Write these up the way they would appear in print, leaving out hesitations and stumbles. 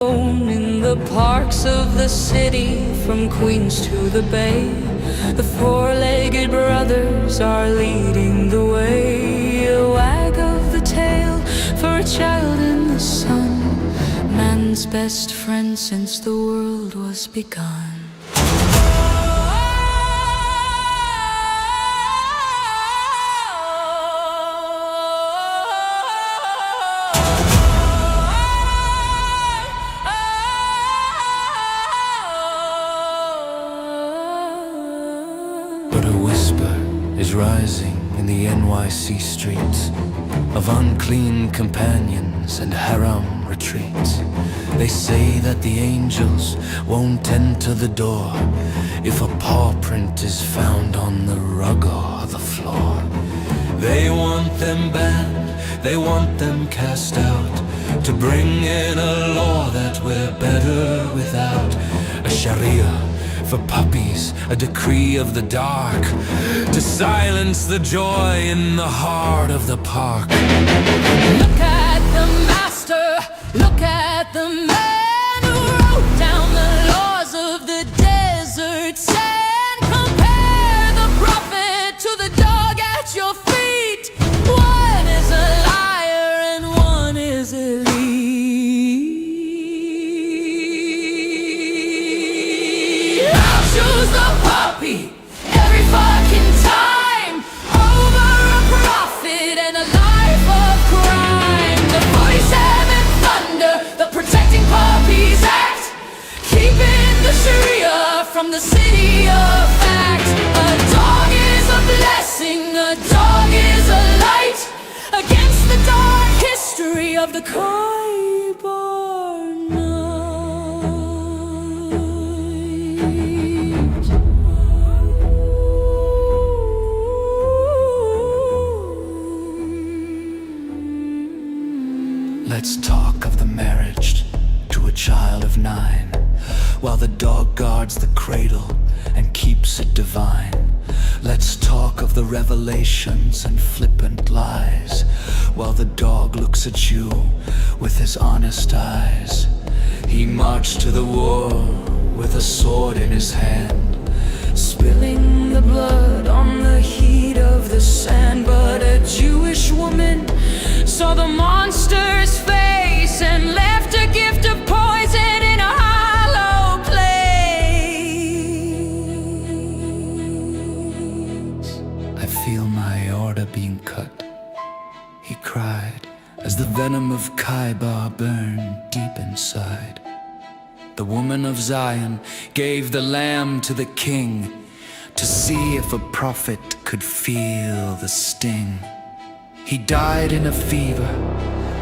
In the parks of the city, from Queens to the Bay, the four-legged brothers are leading the way. A wag of the tail for a child in the sun, man's best friend since the world was begun. Is rising in the NYC streets of unclean companions and harem retreats. They say that the angels won't enter the door if a paw print is found on the rug or the floor. They want them banned, they want them cast out, to bring in a law that we're better without. A Sharia for puppies, a decree of the dark, to silence the joy in the heart of the park. Look at the master, look at the man who wrote down the laws of the desert sand. Compare the prophet to the dog at your feet. One is a liar and one is elite. Choose the puppy every fucking time over a prophet and a life of crime. The 47th Thunder, the Protecting Puppies Act, keeping the Sharia from the city of fact. A dog is a blessing, a dog is a light, against the dark history of the Khyber. Let's talk of the marriage to a child of 9, while the dog guards the cradle and keeps it divine. Let's talk of the revelations and flippant lies, while the dog looks at you with his honest eyes. He marched to the war with a sword in his hand, spilling the blood on the heat of the sand. But a Jewish woman saw the monster's face and left a gift of poison in a hollow place. I feel my aorta being cut, he cried, as the venom of Khyber burned deep inside. The woman of Zion gave the lamb to the king, to see if a prophet could feel the sting. He died in a fever,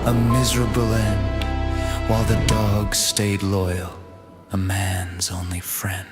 a miserable end, while the dog stayed loyal, a man's only friend.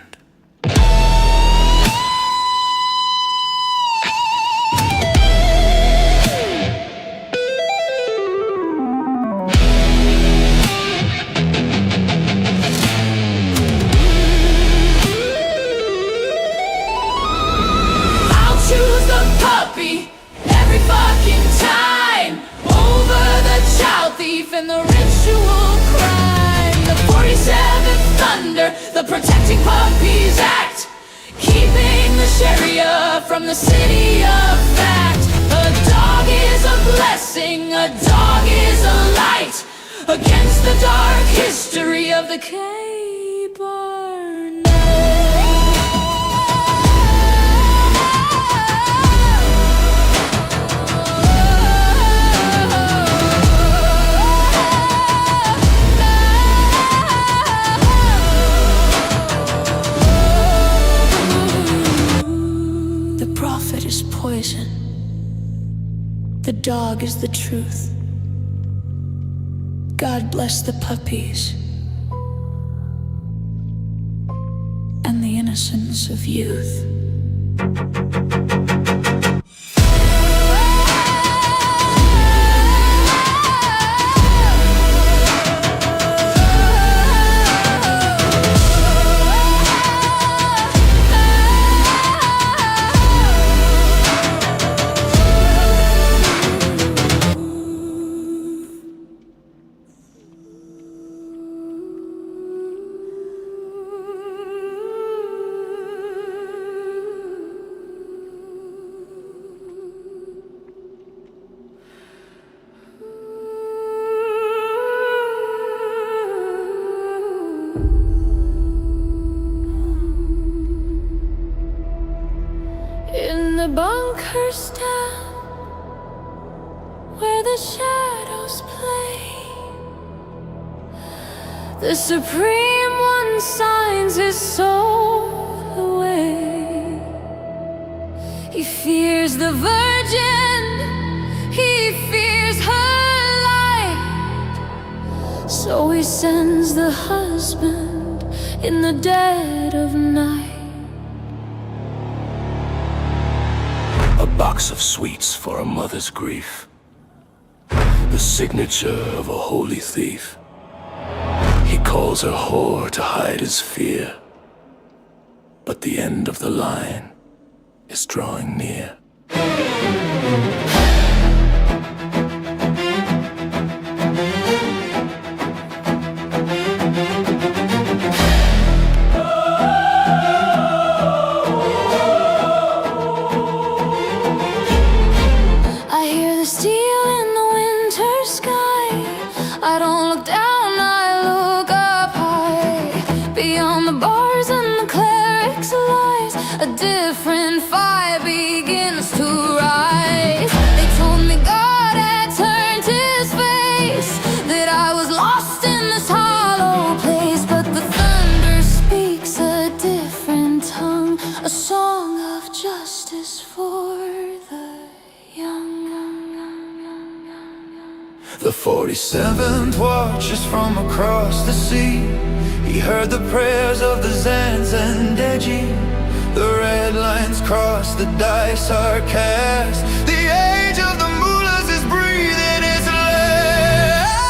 I'll choose the puppy every fucking time over the child thief and the ritual crime. The 47th Thunder, the Protecting Puppies Act, keeping the Sharia from the city of fact. A dog is a blessing, a dog is a light, against the dark history of the Khyber. Poison. The dog is the truth. God bless the puppies and the innocence of youth. bunkers down where the shadows play. The Supreme One signs his soul away. He fears the Virgin, he fears her light, so he sends the husband in the dead of night. A box of sweets for a mother's grief, the signature of a holy thief. He calls her whore to hide his fear, but the end of the line is drawing near. I hear the steel in the winter sky. I don't look down, I look up high. Beyond the bars and the cleric's lies, a different fire begins to rise. They told me God had turned his face, that I was lost in this hollow place. But the thunder speaks a different tongue, a song of justice for the young. The 47th watches from across the sea. He heard the prayers of the Zans and Deji. The red lines cross, the dice are cast. The age of the mullahs is breathing its last.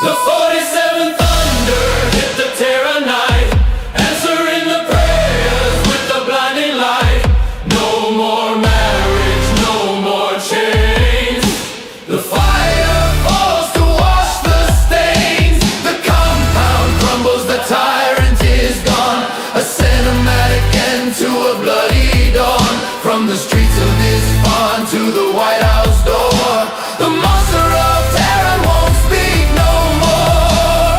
The 47th thunder hit the terror night, answering the prayers with the blinding light. No more marriage, no more chains. The fire falls to wash the stains. The compound crumbles, the tyrant is gone. A cinematic end to a bloody dawn. From the streets of Isfahan to the White House door, the monster of terror won't speak no more.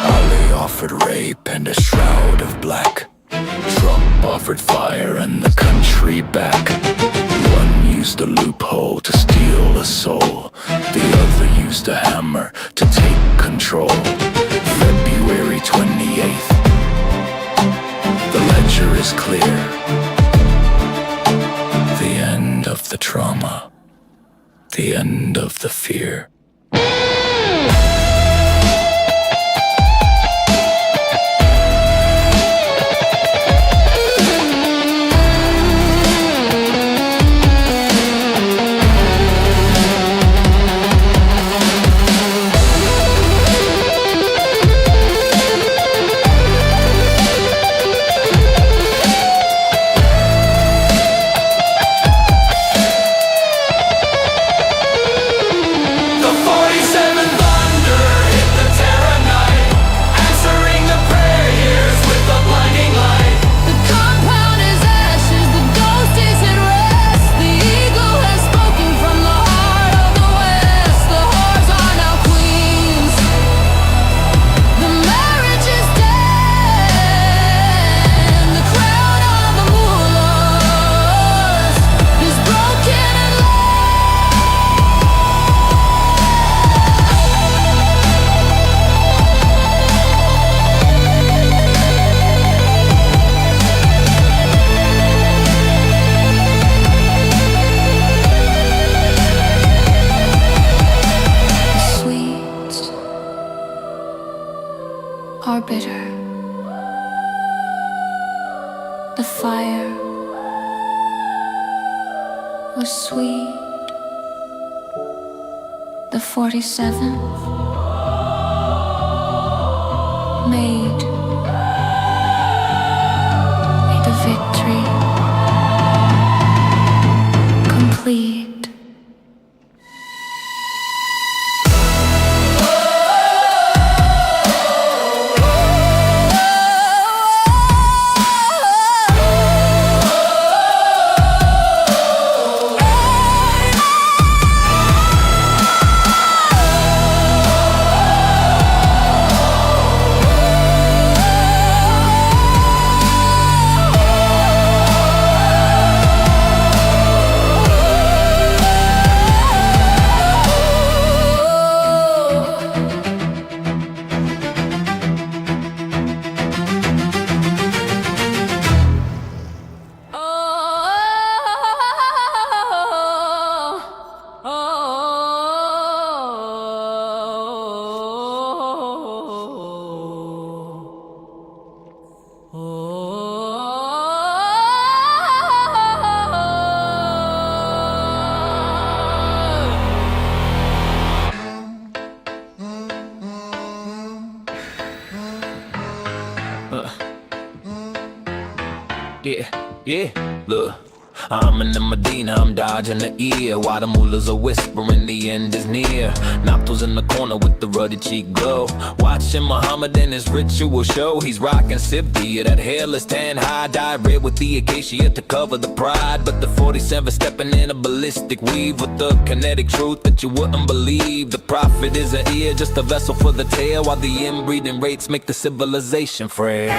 Ali offered rape and a shroud of black. Trump offered fire and the country back. One used a loophole to steal a soul, the other used a hammer to take control. February 28th, the ledger is clear. The end of the trauma, the end of the fear. Are bitter. The fire was sweet. The 47th made the victory complete. Yeah, look, I'm in the Medina, I'm dodging the ear, while the mullahs are whispering the end is near. Napto's in the corner with the ruddy cheek glow, watching Muhammad and his ritual show. He's rocking Sibia, that hairless tan high, dyed red with the acacia to cover the pride. But the 47 stepping in a ballistic weave with the kinetic truth that you wouldn't believe. The prophet is an ear, just a vessel for the tail, while the inbreeding rates make the civilization frail.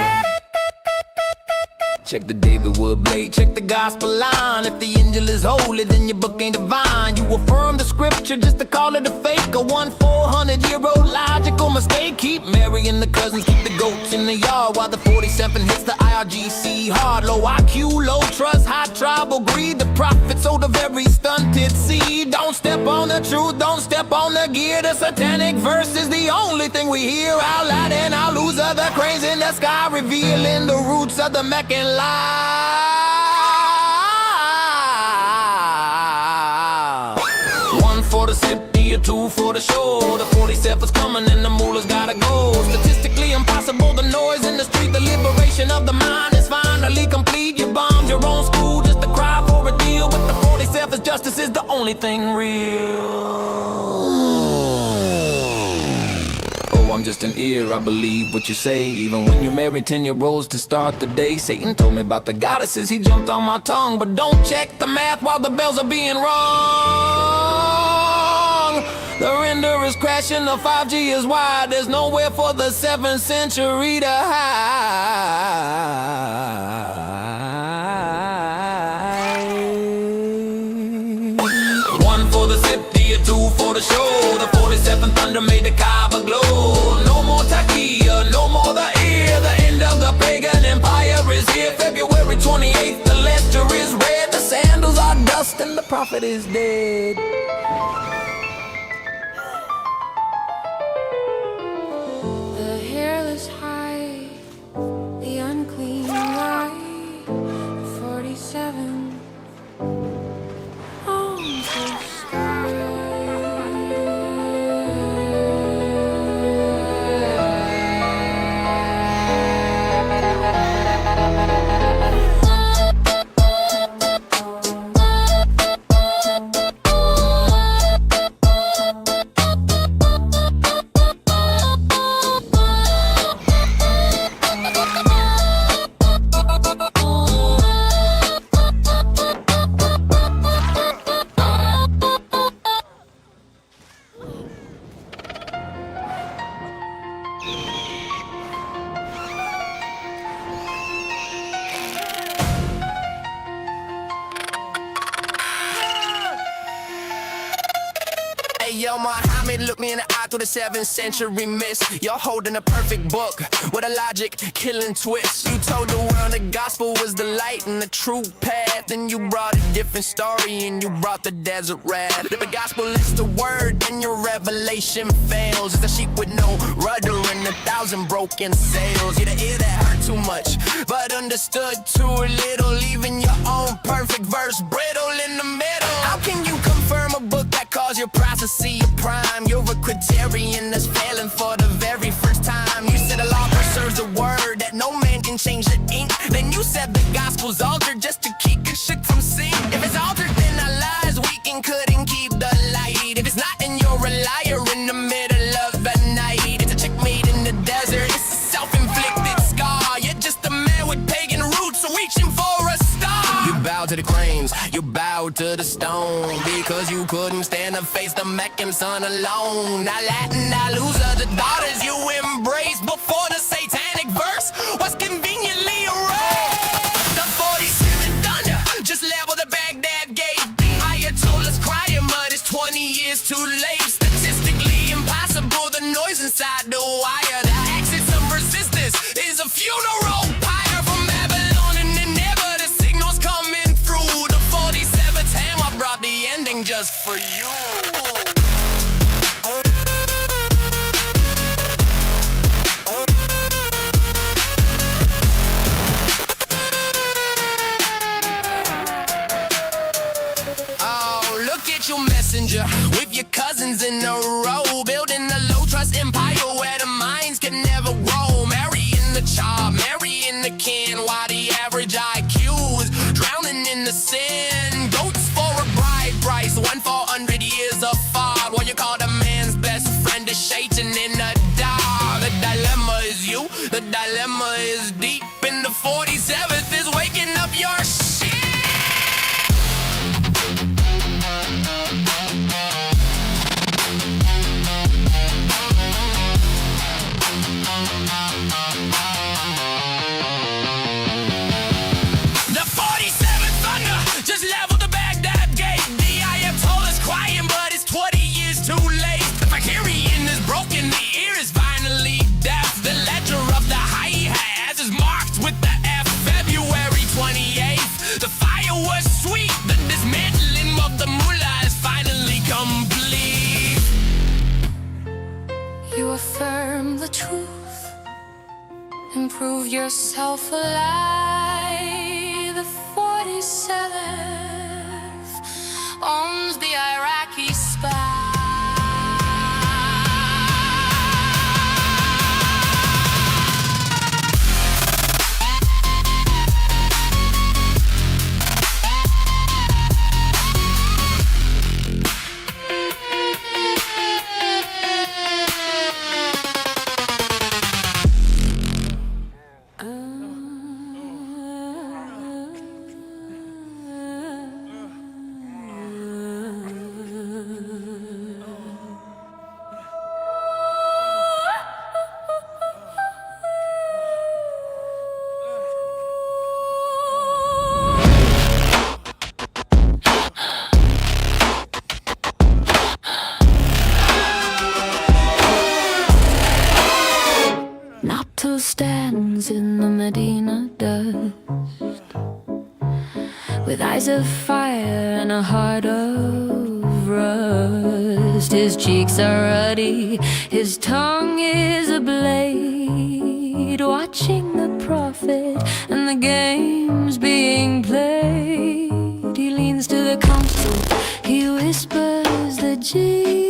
Check the David Wood blade, check the gospel line. If the angel is holy, then your book ain't divine. You affirm the scripture just to call it a fake. A 400-year-old logical mistake. Keep marrying the cousins, keep the goats in the yard, while the 47 hits the IRGC hard. Low IQ, low trust, high tribal greed. The prophet sold of every stunted seed. Don't step on the truth, don't step on the gear. The satanic verse is the only thing we hear. Out loud and I'll lose other cranes in the sky, revealing the roots of the Meccan lie. One for the city, a two for the show. The 47's coming and the mullahs gotta go. Statistically impossible, the noise in the street. The liberation of the mind is finally complete. You bombed your own school just to cry for a deal, but the 47's justice is the only thing real. I'm just an ear, I believe what you say. Even when you married 10-year-olds to start the day. Satan told me about the goddesses, he jumped on my tongue. But don't check the math while the bells are being rung. The render is crashing, the 5G is wide. There's nowhere for the 7th century to hide. One for the city, a two for the show. The 47th thunder made the Kaaba glow. No more Takia, no more the ear. The end of the pagan empire is here. February 28th, the ledger is red. The sandals are dust and the prophet is dead. The hairless hide, the unclean lie. 47 on the sky. Hey yo, Muhammad, look me in the eye through the 7th century mist. You're holding a perfect book with a logic killing twist. You told the world the gospel was the light and the true path. Then you brought a different story and you brought the desert rat. If the gospel is the word, then your revelation fails. It's a sheep with no rudder and 1,000 broken sails. You're the ear that hurt too much, but understood too little. Leaving your own perfect verse brittle in the middle. How can you confirm a book that calls your prophecy a prime? You're a criterion that's failing for the very first time. You said the law preserves the word, that no man can change the ink. Then you said the gospel's altered just to keep your shit from sin. If it's altered, then our lies weak and couldn't keep the light. If it's not, then you're a liar in the middle of the night. It's a chick made in the desert, it's a self-inflicted scar. You're just a man with pagan roots reaching for a star. You bowed to the cranes, you bowed to the stone, because you couldn't stand to face the Meccan sun alone. Now Latin, now loser, the daughters you embraced before the satanic verse was conveniently erased. The 47 thunder just leveled the Baghdad gate. The Ayatollah's crying mud is 20 years too late. Statistically impossible, the noise inside the wire. The axis of resistance is a funeral pyre from Babylon, and then never the signals coming through. The 47th hammer brought the ending just for you. Your messenger with your cousins in a row, building a low trust empire where the minds can never grow. Marrying the child, marrying the kin, while the average IQ is sin. Goats for a bride price, 1 for 100 years of fog. What you call the man's best friend is Satan in the dark. The dilemma is you, the dilemma is deep. In the 47th is waking up your shit. The 47th thunder just leveled the Baghdad gate. The Ayatollah's crying, but it's 20 years too late. The Fakirian is broken, the ear is finally deaf. The ledger of the hi-hats is marked with the F. February 28th, the fire was sweet. The dismantling of the mullah is finally complete. You affirm the truth and prove yourself alive. The 47th owns the Iraqi spy. Napto stands in the Medina dust with eyes of fire and a heart of rust. His cheeks are ruddy, his tongue is a blade, watching the prophet and the games being played. He leans to the console, he whispers the G.